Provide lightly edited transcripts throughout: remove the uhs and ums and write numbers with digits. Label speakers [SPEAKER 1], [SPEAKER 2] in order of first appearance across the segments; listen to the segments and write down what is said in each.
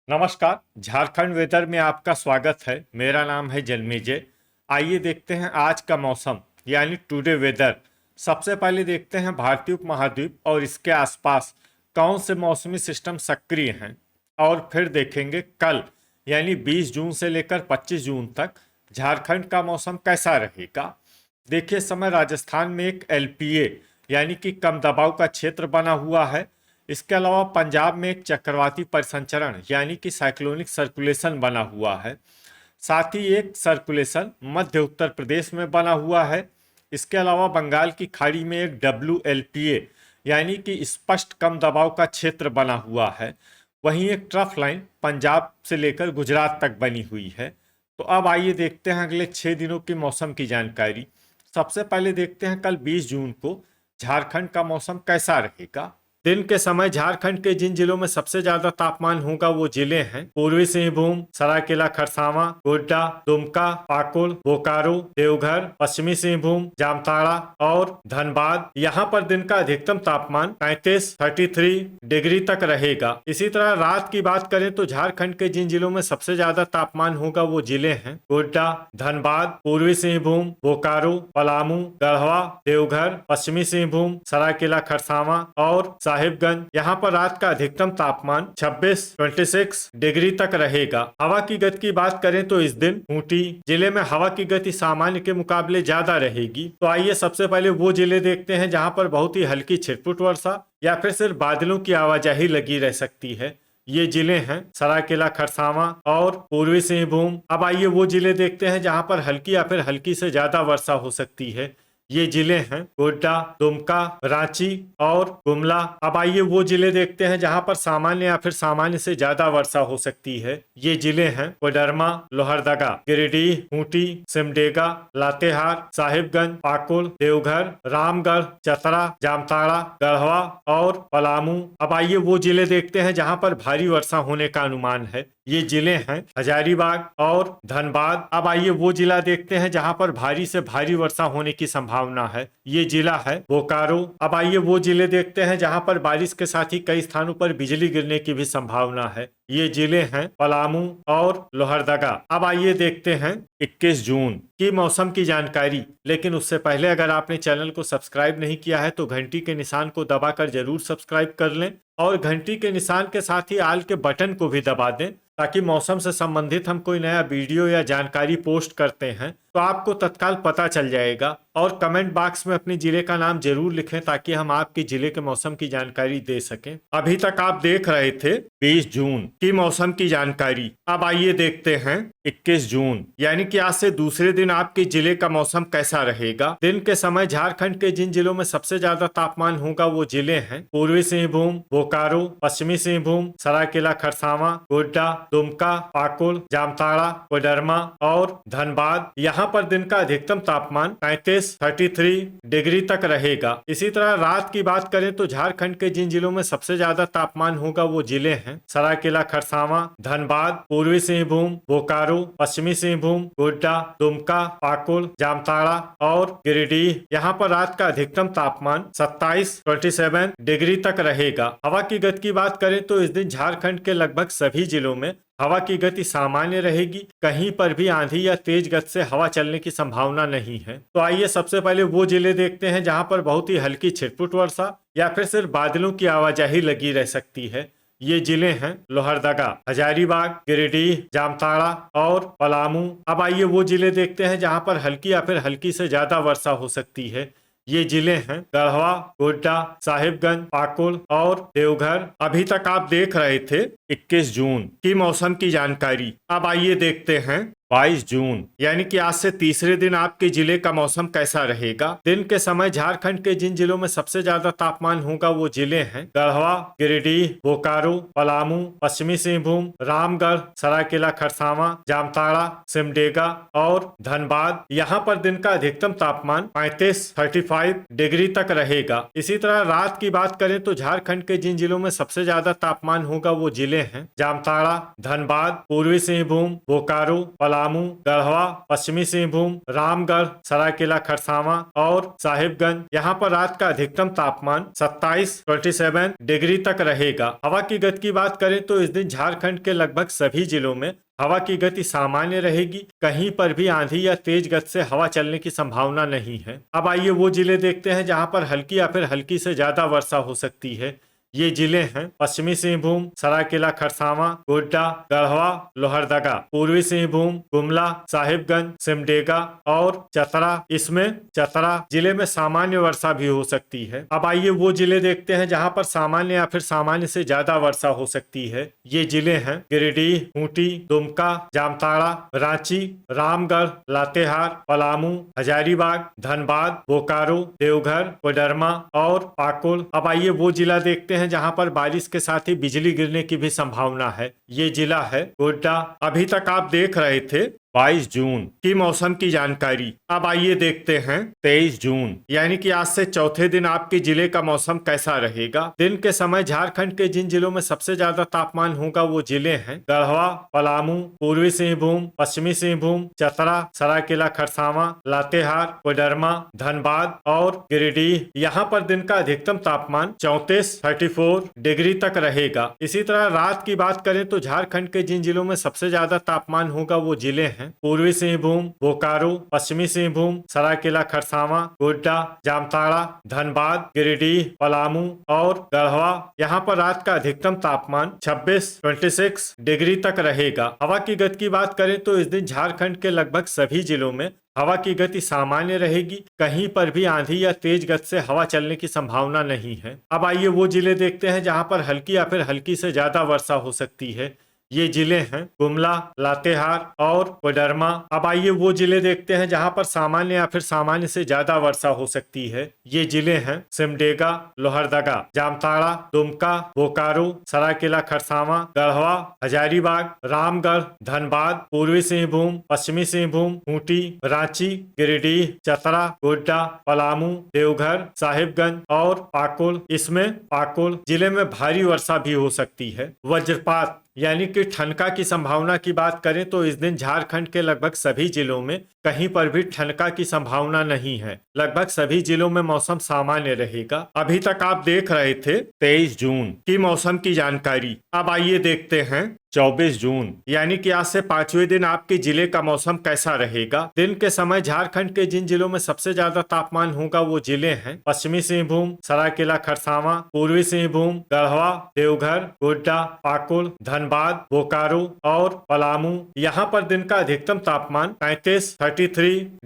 [SPEAKER 1] नमस्कार। झारखंड वेदर में आपका स्वागत है। मेरा नाम है जन्मेजय। आइए देखते हैं आज का मौसम यानी टुडे वेदर। सबसे पहले देखते हैं भारतीय उपमहाद्वीप और इसके आसपास कौन से मौसमी सिस्टम सक्रिय हैं, और फिर देखेंगे कल यानी 20 जून से लेकर 25 जून तक झारखंड का मौसम कैसा रहेगा। देखिए, इस समय राजस्थान में एक एलपीए यानी कि कम दबाव का क्षेत्र बना हुआ है। इसके अलावा पंजाब में एक चक्रवाती परिसंचरण यानी कि साइक्लोनिक सर्कुलेशन बना हुआ है। साथ ही एक सर्कुलेशन मध्य उत्तर प्रदेश में बना हुआ है। इसके अलावा बंगाल की खाड़ी में एक WLPA यानी कि स्पष्ट कम दबाव का क्षेत्र बना हुआ है। वहीं एक ट्रफ लाइन पंजाब से लेकर गुजरात तक बनी हुई है। तो अब आइए देखते हैं अगले 6 दिनों की मौसम की जानकारी। सबसे पहले देखते हैं कल 20 जून को झारखंड का मौसम कैसा रहेगा। दिन के समय झारखंड के जिन जिलों में सबसे ज्यादा तापमान होगा वो जिले हैं पूर्वी सिंहभूम, सरायकेला खरसावां, गोड्डा, दुमका, पाकुड़, बोकारो, देवघर, पश्चिमी सिंहभूम, जामताड़ा और धनबाद। यहाँ पर दिन का अधिकतम तापमान 33 डिग्री तक रहेगा। इसी तरह रात की बात करें तो झारखंड के जिन जिलों में सबसे ज्यादा तापमान होगा वो जिले हैं गोड्डा, धनबाद, पूर्वी सिंहभूम, बोकारो, पलामू, गढ़वा, देवघर, पश्चिमी सिंहभूम, सरायकेला खरसावां और साहिबगंज। यहाँ पर रात का अधिकतम तापमान 26 डिग्री तक रहेगा। हवा की गति की बात करें तो इस दिन खूंटी जिले में हवा की गति सामान्य के मुकाबले ज्यादा रहेगी। तो आइए सबसे पहले वो जिले देखते हैं जहाँ पर बहुत ही हल्की छिटपुट वर्षा या फिर सिर्फ बादलों की आवाजाही लगी रह सकती है। ये जिले हैं सरायकेला खरसावां और पूर्वी सिंहभूम। अब आइए वो जिले देखते हैं जहाँ पर हल्की या फिर हल्की से ज्यादा वर्षा हो सकती है। ये जिले हैं गोड्डा, दुमका, रांची और गुमला। अब आइए वो जिले देखते हैं जहां पर सामान्य या फिर सामान्य से ज्यादा वर्षा हो सकती है। ये जिले हैं कोडरमा, लोहरदगा, गिरिडीह, खूंटी, सिमडेगा, लातेहार, साहिबगंज, पाकुड़, देवघर, रामगढ़, चतरा, जामताड़ा, गढ़वा और पलामू। अब आइए वो जिले देखते हैं जहां पर भारी वर्षा होने का अनुमान है। ये जिले हैं हजारीबाग और धनबाद। अब आइए वो जिला देखते हैं जहां पर भारी से भारी वर्षा होने की संभावना है। ये जिला है बोकारो। अब आइए वो जिले देखते हैं जहां पर बारिश के साथ ही कई स्थानों पर बिजली गिरने की भी संभावना है। ये जिले हैं पलामू और लोहरदगा। अब आइए देखते हैं 21 जून की मौसम की जानकारी। लेकिन उससे पहले अगर आपने चैनल को सब्सक्राइब नहीं किया है तो घंटी के निशान को दबाकर जरूर सब्सक्राइब कर लें और घंटी के निशान के साथ ही आल के बटन को भी दबा दें, ताकि मौसम से संबंधित हम कोई नया वीडियो या जानकारी पोस्ट करते हैं तो आपको तत्काल पता चल जाएगा। और कमेंट बॉक्स में अपने जिले का नाम जरूर लिखें ताकि हम आपके जिले के मौसम की जानकारी दे सकें। अभी तक आप देख रहे थे 20 जून की मौसम की जानकारी। अब आइए देखते हैं 21 जून यानी कि आज से दूसरे दिन आपके जिले का मौसम कैसा रहेगा। दिन के समय झारखंड के जिन जिलों में सबसे ज्यादा तापमान होगा वो जिले हैं पूर्वी सिंहभूम, बोकारो, पश्चिमी सिंहभूम, सरायकेला खरसावां, गोड्डा, दुमका, पाकुड़, जामताड़ा, कोडरमा और धनबाद। यहाँ पर दिन का अधिकतम तापमान 33 डिग्री तक रहेगा। इसी तरह रात की बात करें तो झारखंड के जिन जिलों में सबसे ज्यादा तापमान होगा वो जिले हैं सरायकेला खरसावां, धनबाद, पूर्वी सिंहभूम, बोकारो, पश्चिमी सिंहभूम, गोड्डा, दुमका, पाकुड़, जामताड़ा और गिरिडीह। यहाँ पर रात का अधिकतम तापमान 27 डिग्री तक रहेगा। हवा की गति की बात करें तो इस दिन झारखंड के लगभग सभी जिलों में हवा की गति सामान्य रहेगी। कहीं पर भी आंधी या तेज गति से हवा चलने की संभावना नहीं है। तो आइए सबसे पहले वो जिले देखते हैं जहां पर बहुत ही हल्की छिटपुट वर्षा या फिर सिर्फ बादलों की आवाजाही लगी रह सकती है। ये जिले हैं लोहरदगा, हजारीबाग, गिरिडीह, जामताड़ा और पलामू। अब आइए वो जिले देखते हैं जहां पर हल्की या फिर हल्की से ज्यादा वर्षा हो सकती है। ये जिले हैं गढ़वा, गोड्डा, साहिबगंज, पाकुड़ और देवघर। अभी तक आप देख रहे थे 21 जून की मौसम की जानकारी। अब आइए देखते हैं 22 जून यानी कि आज से तीसरे दिन आपके जिले का मौसम कैसा रहेगा। दिन के समय झारखंड के जिन जिलों में सबसे ज्यादा तापमान होगा वो जिले हैं गढ़वा, गिरिडीह, बोकारो, पलामू, पश्चिमी सिंहभूम, रामगढ़, सरायकेला खरसावां, जामताड़ा, सिमडेगा और धनबाद। यहाँ पर दिन का अधिकतम तापमान 35 डिग्री तक रहेगा। इसी तरह रात की बात करें तो झारखंड के जिन जिलों में सबसे ज्यादा तापमान होगा वो जिले हैं जामताड़ा, धनबाद, पूर्वी सिंहभूम, बोकारो, पलामू पलामू, गढ़वा, पश्चिमी सिंहभूम, रामगढ़, सरायकेला खरसावां और साहिबगंज। यहाँ पर रात का अधिकतम तापमान 27 डिग्री तक रहेगा। हवा की गति की बात करें तो इस दिन झारखंड के लगभग सभी जिलों में हवा की गति सामान्य रहेगी। कहीं पर भी आंधी या तेज गति से हवा चलने की संभावना नहीं है। अब आइए वो जिले देखते हैं जहां पर हल्की या फिर हल्की से ज्यादा वर्षा हो सकती है। ये जिले हैं पश्चिमी सिंहभूम, सरायकेला खरसावां, गोड्डा, गढ़वा, लोहरदगा, पूर्वी सिंहभूम, गुमला, साहिबगंज, सिमडेगा और चतरा। इसमें चतरा जिले में सामान्य वर्षा भी हो सकती है। अब आइए वो जिले देखते हैं जहां पर सामान्य या फिर सामान्य से ज्यादा वर्षा हो सकती है। ये जिले हैं गिरिडीह, खूंटी, दुमका, जामताड़ा, रांची, रामगढ़, लातेहार, पलामू, हजारीबाग, धनबाद, बोकारो, देवघर, कोडरमा और पाकुड़। अब आइए वो जिला देखते हैं जहां पर बारिश के साथ ही बिजली गिरने की भी संभावना है। ये जिला है गोड्डा। अभी तक आप देख रहे थे 22 जून की मौसम की जानकारी। अब आइए देखते हैं 23 जून यानी कि आज से चौथे दिन आपके जिले का मौसम कैसा रहेगा। दिन के समय झारखंड के जिन जिलों में सबसे ज्यादा तापमान होगा वो जिले हैं गढ़वा, पलामू, पूर्वी सिंहभूम, पश्चिमी सिंहभूम, चतरा, सरायकेला खरसावां, लातेहार, कोडरमा, धनबाद और गिरिडीह। यहाँ पर दिन का अधिकतम तापमान 34 डिग्री तक रहेगा। इसी तरह रात की बात करें तो झारखंड के जिन जिलों में सबसे ज्यादा तापमान होगा वो जिले हैं पूर्वी सिंहभूम, बोकारो, पश्चिमी सिंहभूम, सरायकेला खरसावां, गोड्डा, जामताड़ा, धनबाद, गिरिडीह, पलामू और गढ़वा। यहाँ पर रात का अधिकतम तापमान 26 डिग्री तक रहेगा। हवा की गति की बात करें तो इस दिन झारखंड के लगभग सभी जिलों में हवा की गति सामान्य रहेगी। कहीं पर भी आंधी या तेज गति से हवा चलने की संभावना नहीं है। अब आइए वो जिले देखते हैं जहां पर हल्की या फिर हल्की से ज्यादा वर्षा हो सकती है। ये जिले हैं गुमला, लातेहार और कोडरमा। अब आइए वो जिले देखते हैं जहां पर सामान्य या फिर सामान्य से ज्यादा वर्षा हो सकती है। ये जिले हैं सिमडेगा, लोहरदगा, जामताड़ा, दुमका, बोकारो, सरायकेला खरसावां, गढ़वा, हजारीबाग, रामगढ़, धनबाद, पूर्वी सिंहभूम, पश्चिमी सिंहभूम, खूंटी, रांची, गिरिडीह, चतरा, गोड्डा, पलामू, देवघर, साहिबगंज और पाकुड़। इसमें पाकुड़ जिले में भारी वर्षा भी हो सकती है। वज्रपात यानी कि ठनका की संभावना की बात करें तो इस दिन झारखंड के लगभग सभी जिलों में कहीं पर भी ठनका की संभावना नहीं है। लगभग सभी जिलों में मौसम सामान्य रहेगा। अभी तक आप देख रहे थे 23 जून की मौसम की जानकारी। अब आइए देखते हैं 24 जून यानी कि आज से 5वें दिन आपके जिले का मौसम कैसा रहेगा। दिन के समय झारखंड के जिन जिलों में सबसे ज्यादा तापमान होगा वो जिले हैं पश्चिमी सिंहभूम, सरायकेला खरसावां, पूर्वी सिंहभूम, गढ़वा, देवघर, गोड्डा, पाकुड़, धनबाद, बोकारो और पलामू। यहाँ पर दिन का अधिकतम तापमान 33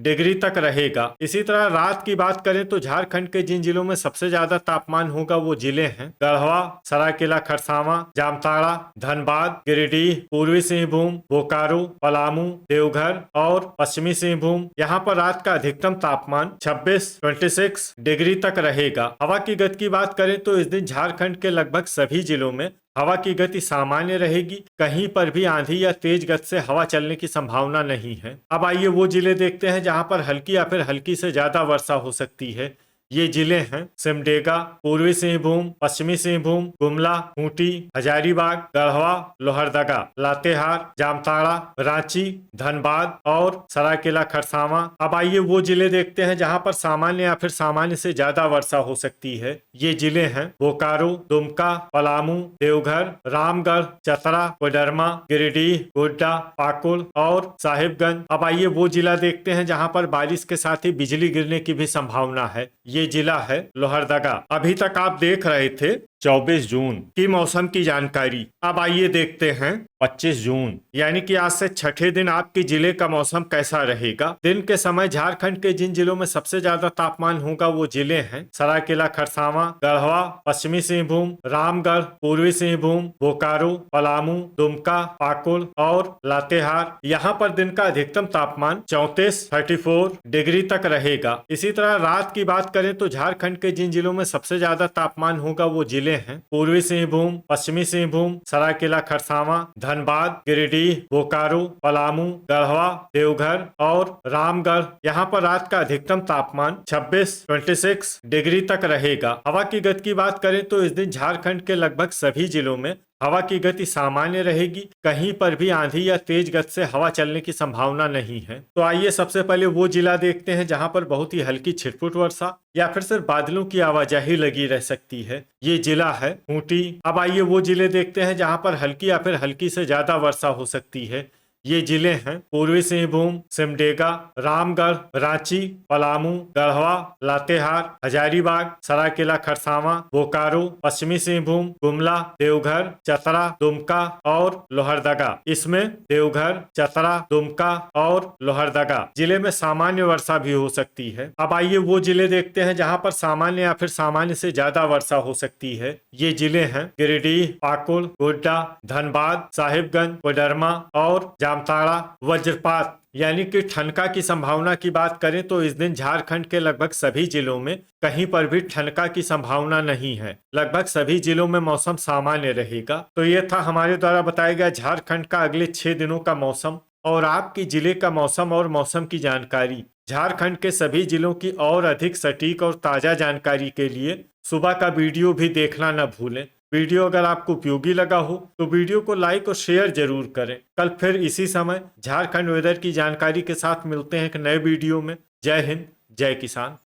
[SPEAKER 1] डिग्री तक रहेगा। इसी तरह रात की बात करें तो झारखंड के जिन जिलों में सबसे ज्यादा तापमान होगा वो जिले हैं गढ़वा, सरायकेला खरसावां, जामताड़ा, धनबाद, गिरिडीह, पूर्वी सिंहभूम, बोकारो, पलामू, देवघर और पश्चिमी सिंहभूम। यहाँ पर रात का अधिकतम तापमान 26 डिग्री तक रहेगा। हवा की गति की बात करें तो इस दिन झारखंड के लगभग सभी जिलों में हवा की गति सामान्य रहेगी। कहीं पर भी आंधी या तेज गति से हवा चलने की संभावना नहीं है। अब आइए वो जिले देखते हैं जहां पर हल्की या फिर हल्की से ज्यादा वर्षा हो सकती है। ये जिले हैं सिमडेगा, पूर्वी सिंहभूम, पश्चिमी सिंहभूम, गुमला, खूंटी, हजारीबाग, गढ़वा, लोहरदगा, लातेहार, जामताड़ा, रांची, धनबाद और सरायकेला खरसावां। अब आइए वो जिले देखते हैं जहां पर सामान्य या फिर सामान्य से ज्यादा वर्षा हो सकती है। ये जिले हैं बोकारो, दुमका, पलामू, देवघर, रामगढ़, चतरा, कोडरमा, गिरिडीह, गोड्डा, पाकुड़ और साहिबगंज। अब आइए वो जिला देखते हैं जहां पर बारिश के साथ ही बिजली गिरने की भी संभावना है। ये जिला है लोहरदगा। अभी तक आप देख रहे थे 24 जून की मौसम की जानकारी। अब आइए देखते हैं 25 जून यानी कि आज से छठे दिन आपके जिले का मौसम कैसा रहेगा। दिन के समय झारखंड के जिन जिलों में सबसे ज्यादा तापमान होगा वो जिले हैं सरायकेला खरसावां, गढ़वा, पश्चिमी सिंहभूम, रामगढ़, पूर्वी सिंहभूम, बोकारो, पलामू, दुमका, पाकुड़ और लातेहार। यहाँ पर दिन का अधिकतम तापमान 34 डिग्री तक रहेगा। इसी तरह रात की बात करें तो झारखंड के जिन जिलों में सबसे ज्यादा तापमान होगा वो जिले हैं पूर्वी सिंहभूम, पश्चिमी सिंहभूम, सरायकेला खरसावां, धनबाद, गिरिडीह, बोकारो, पलामू, गढ़वा, देवघर और रामगढ़। यहाँ पर रात का अधिकतम तापमान 26 डिग्री तक रहेगा। हवा की गति की बात करें तो इस दिन झारखंड के लगभग सभी जिलों में हवा की गति सामान्य रहेगी, कहीं पर भी आंधी या तेज गति से हवा चलने की संभावना नहीं है। तो आइए सबसे पहले वो जिला देखते हैं जहां पर बहुत ही हल्की छिटपुट वर्षा या फिर सिर्फ बादलों की आवाजाही लगी रह सकती है। ये जिला है खूंटी। अब आइए वो जिले देखते हैं जहां पर हल्की या फिर हल्की से ज्यादा वर्षा हो सकती है। ये जिले हैं पूर्वी सिंहभूम, सिमडेगा, रामगढ़, रांची, पलामू, गढ़वा, लातेहार, हजारीबाग, सरायकेला खरसावां, बोकारो, पश्चिमी सिंहभूम, गुमला, देवघर, चतरा, दुमका और लोहरदगा। इसमें देवघर, चतरा, दुमका और लोहरदगा जिले में सामान्य वर्षा भी हो सकती है। अब आइए वो जिले देखते हैं जहां पर सामान्य या फिर सामान्य से ज्यादा वर्षा हो सकती है। ये जिले हैं गिरिडीह, पाकुड़, गोड्डा, धनबाद, साहिबगंज, कोडरमा और जामताड़ा। वज्रपात यानी कि ठनका की संभावना की बात करें तो इस दिन झारखंड के लगभग सभी जिलों में कहीं पर भी ठनका की संभावना नहीं है। लगभग सभी जिलों में मौसम सामान्य रहेगा। तो ये था हमारे द्वारा बताया गया झारखंड का अगले 6 दिनों का मौसम और आपकी जिले का मौसम और मौसम की जानकारी। झारखंड के सभी जिलों की और अधिक सटीक और ताजा जानकारी के लिए सुबह का वीडियो भी देखना न भूलें। वीडियो अगर आपको उपयोगी लगा हो तो वीडियो को लाइक और शेयर जरूर करें। कल फिर इसी समय झारखंड वेदर की जानकारी के साथ मिलते हैं एक नए वीडियो में। जय हिंद, जय किसान।